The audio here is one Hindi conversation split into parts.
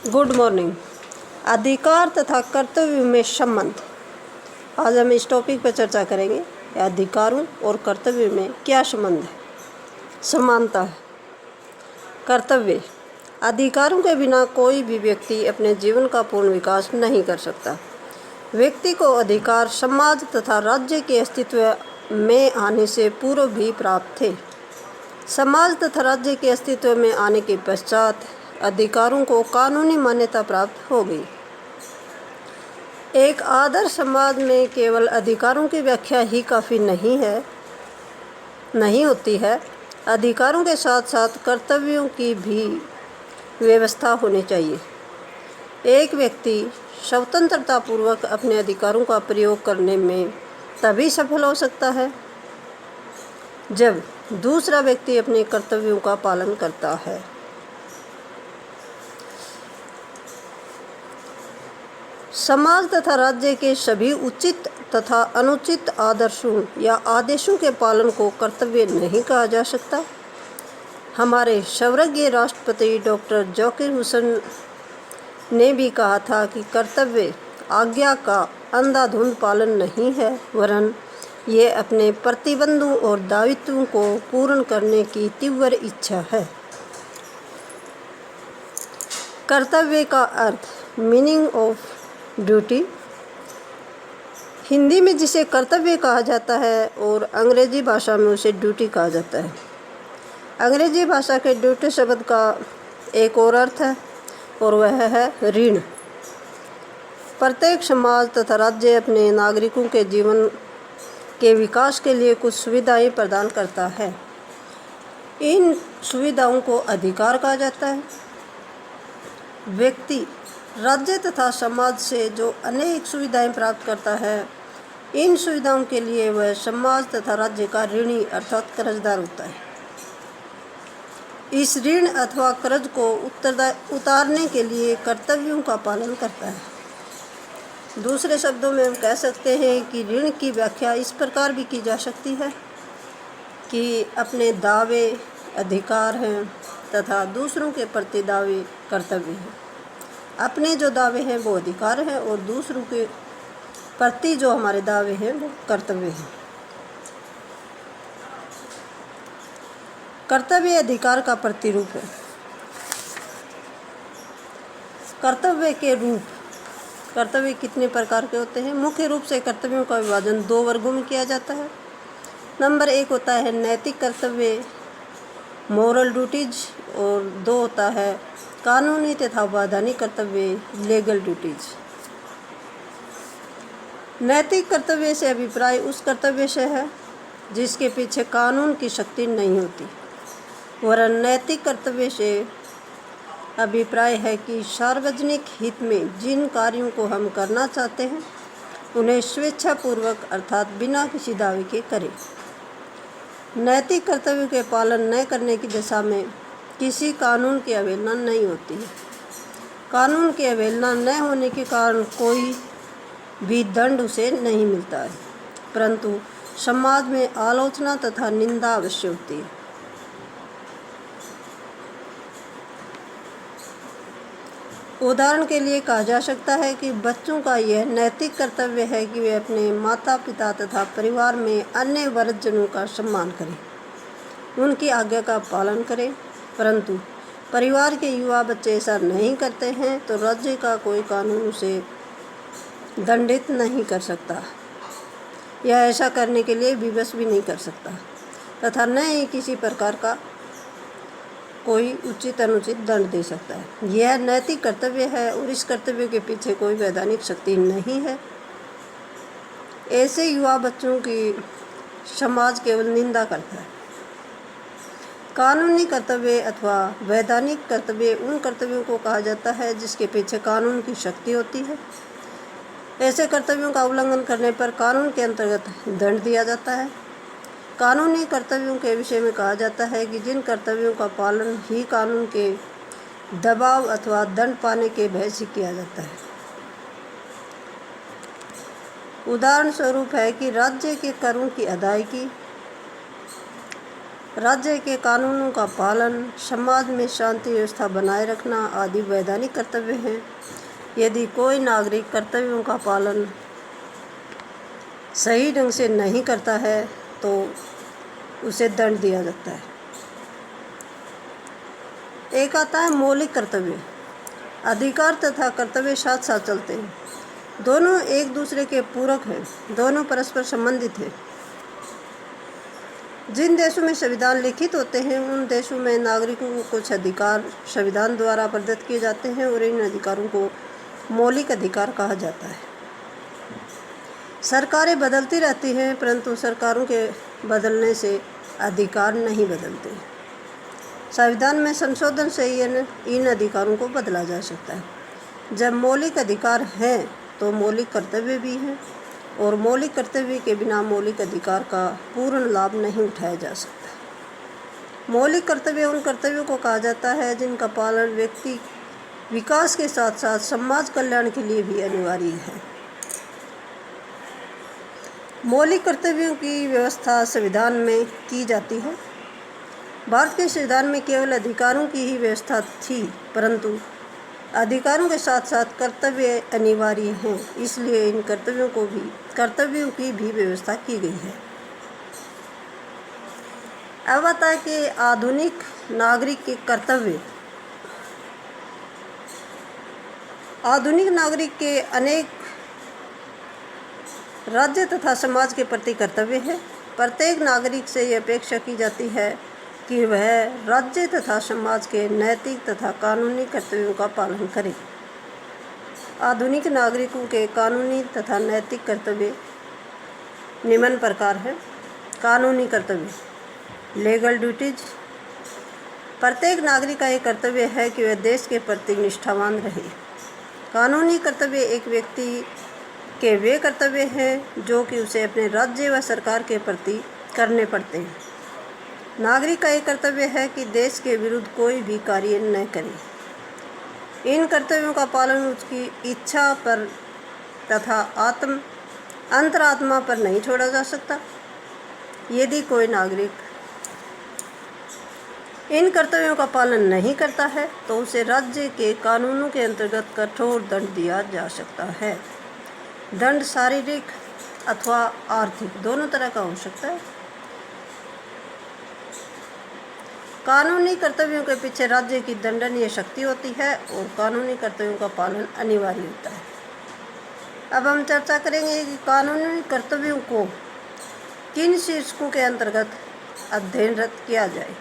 Good morning. अधिकार तथा कर्तव्य में संबंध। आज हम इस टॉपिक पर चर्चा करेंगे। अधिकारों और कर्तव्य में क्या संबंध है, समानता है। कर्तव्य। अधिकारों के बिना कोई भी व्यक्ति अपने जीवन का पूर्ण विकास नहीं कर सकता। व्यक्ति को अधिकार समाज तथा राज्य के अस्तित्व में आने से पूर्व भी प्राप्त थे। समाज तथा राज्य के अस्तित्व में आने के पश्चात अधिकारों को कानूनी मान्यता प्राप्त हो गई। एक आदर्श समाज में केवल अधिकारों की व्याख्या ही काफ़ी नहीं होती है। अधिकारों के साथ साथ कर्तव्यों की भी व्यवस्था होनी चाहिए। एक व्यक्ति स्वतंत्रतापूर्वक अपने अधिकारों का प्रयोग करने में तभी सफल हो सकता है जब दूसरा व्यक्ति अपने कर्तव्यों का पालन करता है। समाज तथा राज्य के सभी उचित तथा अनुचित आदर्शों या आदेशों के पालन को कर्तव्य नहीं कहा जा सकता। हमारे स्वर्गीय राष्ट्रपति डॉक्टर ज़ाकिर हुसैन ने भी कहा था कि कर्तव्य आज्ञा का अंधाधुंध पालन नहीं है, वरन ये अपने प्रतिबंधों और दायित्वों को पूर्ण करने की तीव्र इच्छा है। कर्तव्य का अर्थ, मीनिंग ऑफ ड्यूटी। हिंदी में जिसे कर्तव्य कहा जाता है और अंग्रेजी भाषा में उसे ड्यूटी कहा जाता है। अंग्रेजी भाषा के ड्यूटी शब्द का एक और अर्थ है और वह है ऋण। प्रत्येक समाज तथा राज्य अपने नागरिकों के जीवन के विकास के लिए कुछ सुविधाएं प्रदान करता है। इन सुविधाओं को अधिकार कहा जाता है। व्यक्ति राज्य तथा समाज से जो अनेक सुविधाएं प्राप्त करता है, इन सुविधाओं के लिए वह समाज तथा राज्य का ऋणी अर्थात कर्जदार होता है। इस ऋण अथवा कर्ज को उतारने के लिए कर्तव्यों का पालन करता है। दूसरे शब्दों में हम कह सकते हैं कि ऋण की व्याख्या इस प्रकार भी की जा सकती है कि अपने दावे अधिकार हैं तथा दूसरों के प्रति दावे कर्तव्य हैं। अपने जो दावे हैं वो अधिकार हैं और दूसरों के प्रति जो हमारे दावे हैं वो कर्तव्य हैं। कर्तव्य अधिकार का प्रतिरूप है। कर्तव्य के रूप। कर्तव्य कितने प्रकार के होते हैं? मुख्य रूप से कर्तव्यों का विभाजन दो वर्गों में किया जाता है। नंबर 1 होता है नैतिक कर्तव्य, मोरल ड्यूटीज, और 2 होता है कानूनी तथा वैधानिक कर्तव्य, लीगल ड्यूटीज। नैतिक कर्तव्य से अभिप्राय उस कर्तव्य से है जिसके पीछे कानून की शक्ति नहीं होती, वरन नैतिक कर्तव्य से अभिप्राय है कि सार्वजनिक हित में जिन कार्यों को हम करना चाहते हैं उन्हें स्वेच्छापूर्वक अर्थात बिना किसी दावे के करें। नैतिक कर्तव्य के पालन न करने की दशा में किसी कानून की अवहेलना नहीं होती है। कानून की अवहेलना न होने के कारण कोई भी दंड उसे नहीं मिलता है, परंतु समाज में आलोचना तथा निंदा अवश्य होती है। उदाहरण के लिए कहा जा सकता है कि बच्चों का यह नैतिक कर्तव्य है कि वे अपने माता पिता तथा परिवार में अन्य वृद्धजनों का सम्मान करें, उनकी आज्ञा का पालन करें, परंतु परिवार के युवा बच्चे ऐसा नहीं करते हैं तो राज्य का कोई कानून उसे दंडित नहीं कर सकता या ऐसा करने के लिए विवश भी नहीं कर सकता तथा न ही किसी प्रकार का कोई उचित अनुचित दंड दे सकता है। यह नैतिक कर्तव्य है और इस कर्तव्य के पीछे कोई वैधानिक शक्ति नहीं है। ऐसे युवा बच्चों की समाज केवल निंदा करता है। कानूनी कर्तव्य अथवा वैधानिक कर्तव्य उन कर्तव्यों को कहा जाता है जिसके पीछे कानून की शक्ति होती है। ऐसे कर्तव्यों का उल्लंघन करने पर कानून के अंतर्गत दंड दिया जाता है। कानूनी कर्तव्यों के विषय में कहा जाता है कि जिन कर्तव्यों का पालन ही कानून के दबाव अथवा दंड पाने के भय से किया जाता है। उदाहरण स्वरूप है कि राज्य के करों की अदायगी, राज्य के कानूनों का पालन, समाज में शांति व्यवस्था बनाए रखना आदि वैधानिक कर्तव्य हैं। यदि कोई नागरिक कर्तव्यों का पालन सही ढंग से नहीं करता है तो उसे दंड दिया जाता है। एक आता है मौलिक कर्तव्य। अधिकार तथा कर्तव्य साथ साथ चलते हैं, दोनों एक दूसरे के पूरक हैं, दोनों परस्पर संबंधित हैं। जिन देशों में संविधान लिखित होते हैं उन देशों में नागरिकों को कुछ अधिकार संविधान द्वारा प्रदत्त किए जाते हैं और इन अधिकारों को मौलिक अधिकार कहा जाता है। सरकारें बदलती रहती हैं परंतु सरकारों के बदलने से अधिकार नहीं बदलते। संविधान में संशोधन से इन अधिकारों को बदला जा सकता है। जब मौलिक अधिकार हैं तो मौलिक कर्तव्य भी हैं और मौलिक कर्तव्य के बिना मौलिक अधिकार का पूर्ण लाभ नहीं उठाया जा सकता। मौलिक कर्तव्य उन कर्तव्यों को कहा जाता है जिनका पालन व्यक्ति विकास के साथ साथ समाज कल्याण के लिए भी अनिवार्य है। मौलिक कर्तव्यों की व्यवस्था संविधान में की जाती है। भारत के संविधान में केवल अधिकारों की ही व्यवस्था थी परंतु अधिकारों के साथ साथ कर्तव्य अनिवार्य हैं, इसलिए इन कर्तव्यों की भी व्यवस्था की गई है। अब आता है कि आधुनिक नागरिक के कर्तव्य। आधुनिक नागरिक के अनेक राज्य तथा समाज के प्रति कर्तव्य है। प्रत्येक नागरिक से यह अपेक्षा की जाती है कि वह राज्य तथा समाज के नैतिक तथा कानूनी कर्तव्यों का पालन करे। आधुनिक नागरिकों के कानूनी तथा नैतिक कर्तव्य निम्न प्रकार है। कानूनी कर्तव्य, लीगल ड्यूटीज। प्रत्येक नागरिक का एक कर्तव्य है कि वह देश के प्रति निष्ठावान रहे। कानूनी कर्तव्य एक व्यक्ति के वे कर्तव्य हैं जो कि उसे अपने राज्य व सरकार के प्रति करने पड़ते हैं। नागरिक का एक कर्तव्य है कि देश के विरुद्ध कोई भी कार्य न करे। इन कर्तव्यों का पालन उसकी इच्छा पर तथा अंतरात्मा पर नहीं छोड़ा जा सकता। यदि कोई नागरिक इन कर्तव्यों का पालन नहीं करता है तो उसे राज्य के कानूनों के अंतर्गत कठोर दंड दिया जा सकता है। दंड शारीरिक अथवा आर्थिक दोनों तरह का हो सकता है। कानूनी कर्तव्यों के पीछे राज्य की दंडनीय शक्ति होती है और कानूनी कर्तव्यों का पालन अनिवार्य होता है। अब हम चर्चा करेंगे कि कानूनी कर्तव्यों को किन शीर्षकों के अंतर्गत अध्ययनरत किया जाए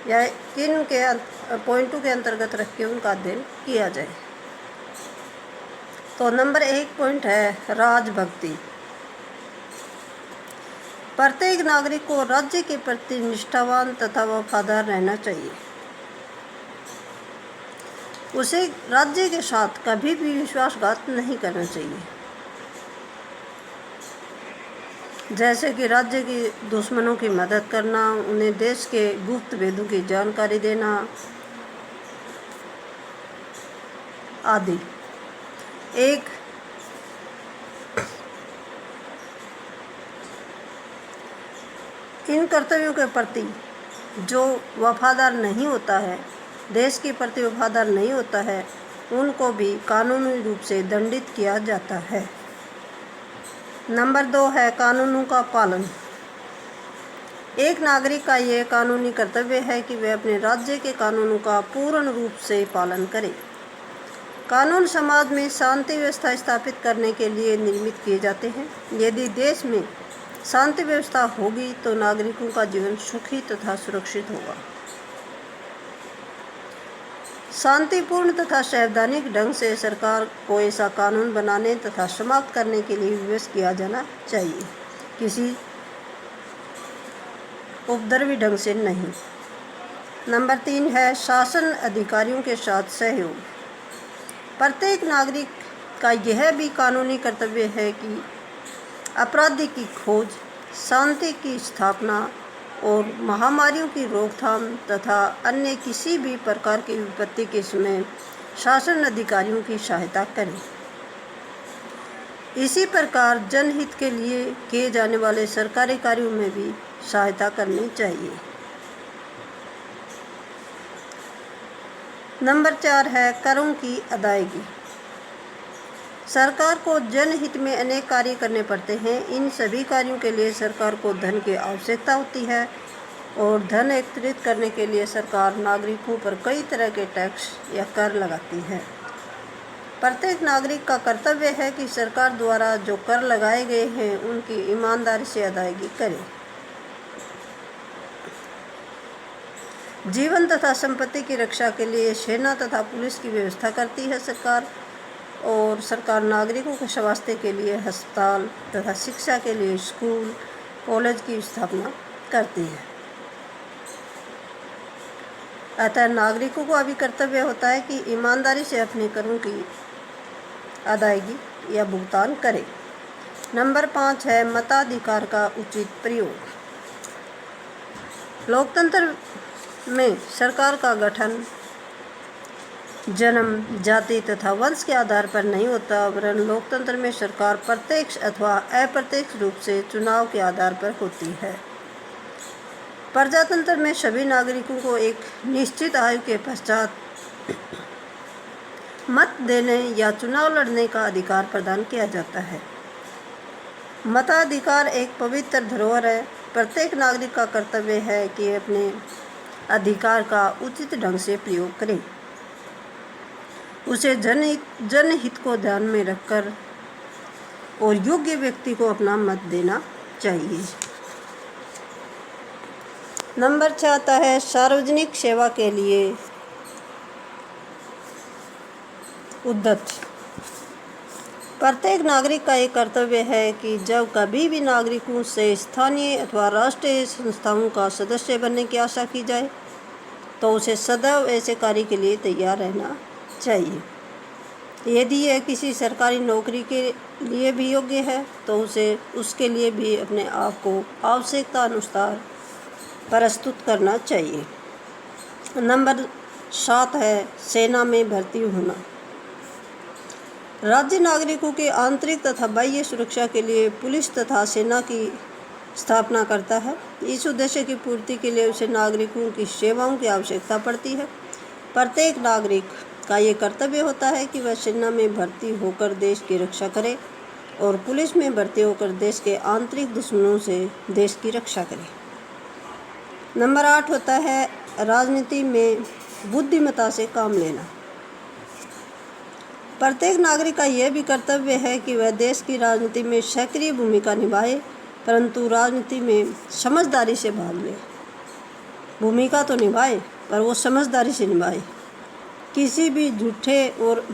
या किन के पॉइंटों के अंतर्गत रख के उनका अध्ययन किया जाए। तो नंबर 1 पॉइंट है राजभक्ति। प्रत्येक नागरिक को राज्य के प्रति निष्ठावान तथा वफादार रहना चाहिए। उसे राज्य के साथ कभी भी विश्वासघात नहीं करना चाहिए, जैसे कि राज्य के दुश्मनों की मदद करना, उन्हें देश के गुप्त भेदों की जानकारी देना आदि। इन कर्तव्यों के प्रति जो वफादार नहीं होता है, देश के प्रति वफादार नहीं होता है, उनको भी कानूनी रूप से दंडित किया जाता है। नंबर 2 है कानूनों का पालन। एक नागरिक का यह कानूनी कर्तव्य है कि वह अपने राज्य के कानूनों का पूर्ण रूप से पालन करे। कानून समाज में शांति व्यवस्था स्थापित करने के लिए निर्मित किए जाते हैं। यदि देश में शांति व्यवस्था होगी तो नागरिकों का जीवन सुखी तथा सुरक्षित होगा। शांतिपूर्ण तथा संवैधानिक ढंग से सरकार को ऐसा कानून बनाने तथा समाप्त करने के लिए विवश किया जाना चाहिए, किसी उपद्रवी ढंग से नहीं। नंबर 3 है शासन अधिकारियों के साथ सहयोग। प्रत्येक नागरिक का यह भी कानूनी कर्तव्य है कि अपराधी की खोज, शांति की स्थापना और महामारियों की रोकथाम तथा अन्य किसी भी प्रकार की विपत्ति के समय शासन अधिकारियों की सहायता करें। इसी प्रकार जनहित के लिए किए जाने वाले सरकारी कार्यों में भी सहायता करनी चाहिए। नंबर 4 है करों की अदायगी। सरकार को जनहित में अनेक कार्य करने पड़ते हैं। इन सभी कार्यों के लिए सरकार को धन की आवश्यकता होती है और धन एकत्रित करने के लिए सरकार नागरिकों पर कई तरह के टैक्स या कर लगाती है। प्रत्येक नागरिक का कर्तव्य है कि सरकार द्वारा जो कर लगाए गए हैं उनकी ईमानदारी से अदायगी करे। जीवन तथा संपत्ति की रक्षा के लिए सेना तथा पुलिस की व्यवस्था करती है सरकार, और सरकार नागरिकों के स्वास्थ्य के लिए अस्पताल तथा शिक्षा के लिए स्कूल कॉलेज की स्थापना करती है। अतः नागरिकों को अभी कर्तव्य होता है कि ईमानदारी से अपने करों की अदायगी या भुगतान करें। नंबर 5 है मताधिकार का उचित प्रयोग। लोकतंत्र में सरकार का गठन जन्म, जाति तथा वंश के आधार पर नहीं होता, वरन लोकतंत्र में सरकार प्रत्यक्ष अथवा अप्रत्यक्ष रूप से चुनाव के आधार पर होती है। प्रजातंत्र में सभी नागरिकों को एक निश्चित आयु के पश्चात मत देने या चुनाव लड़ने का अधिकार प्रदान किया जाता है। मताधिकार एक पवित्र धरोहर है। प्रत्येक नागरिक का कर्तव्य है कि अपने अधिकार का उचित ढंग से प्रयोग करे। उसे जनहित को ध्यान में रखकर और योग्य व्यक्ति को अपना मत देना चाहिए। नंबर 6 आता है सार्वजनिक सेवा के लिए उद्यत। प्रत्येक नागरिक का एक कर्तव्य है कि जब कभी भी नागरिकों से स्थानीय अथवा राष्ट्रीय संस्थाओं का सदस्य बनने की आशा की जाए तो उसे सदैव ऐसे कार्य के लिए तैयार रहना चाहिए। यदि यह किसी सरकारी नौकरी के लिए भी योग्य है तो उसे उसके लिए भी अपने आप को आवश्यकता अनुसार प्रस्तुत करना चाहिए। नंबर 7 है सेना में भर्ती होना। राज्य नागरिकों के आंतरिक तथा बाह्य सुरक्षा के लिए पुलिस तथा सेना की स्थापना करता है। इस उद्देश्य की पूर्ति के लिए उसे नागरिकों की सेवाओं की आवश्यकता पड़ती है। प्रत्येक नागरिक का ये कर्तव्य होता है कि वह सेना में भर्ती होकर देश की रक्षा करे और पुलिस में भर्ती होकर देश के आंतरिक दुश्मनों से देश की रक्षा करे। नंबर 8 होता है राजनीति में बुद्धिमत्ता से काम लेना। प्रत्येक नागरिक का यह भी कर्तव्य है कि वह देश की राजनीति में सक्रिय भूमिका निभाए, परंतु राजनीति में समझदारी से भाग ले। भूमिका तो निभाए पर वो समझदारी से निभाए। किसी भी झूठे और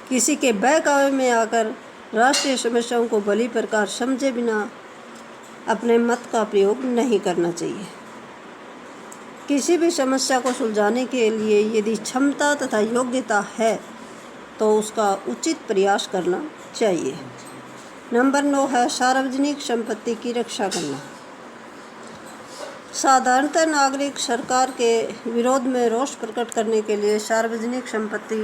किसी के बहकावे में आकर राष्ट्रीय समस्याओं को भली प्रकार समझे बिना अपने मत का प्रयोग नहीं करना चाहिए। किसी भी समस्या को सुलझाने के लिए यदि क्षमता तथा योग्यता है तो उसका उचित प्रयास करना चाहिए। नंबर 9 है सार्वजनिक संपत्ति की रक्षा करना। साधारणतः नागरिक सरकार के विरोध में रोष प्रकट करने के लिए सार्वजनिक संपत्ति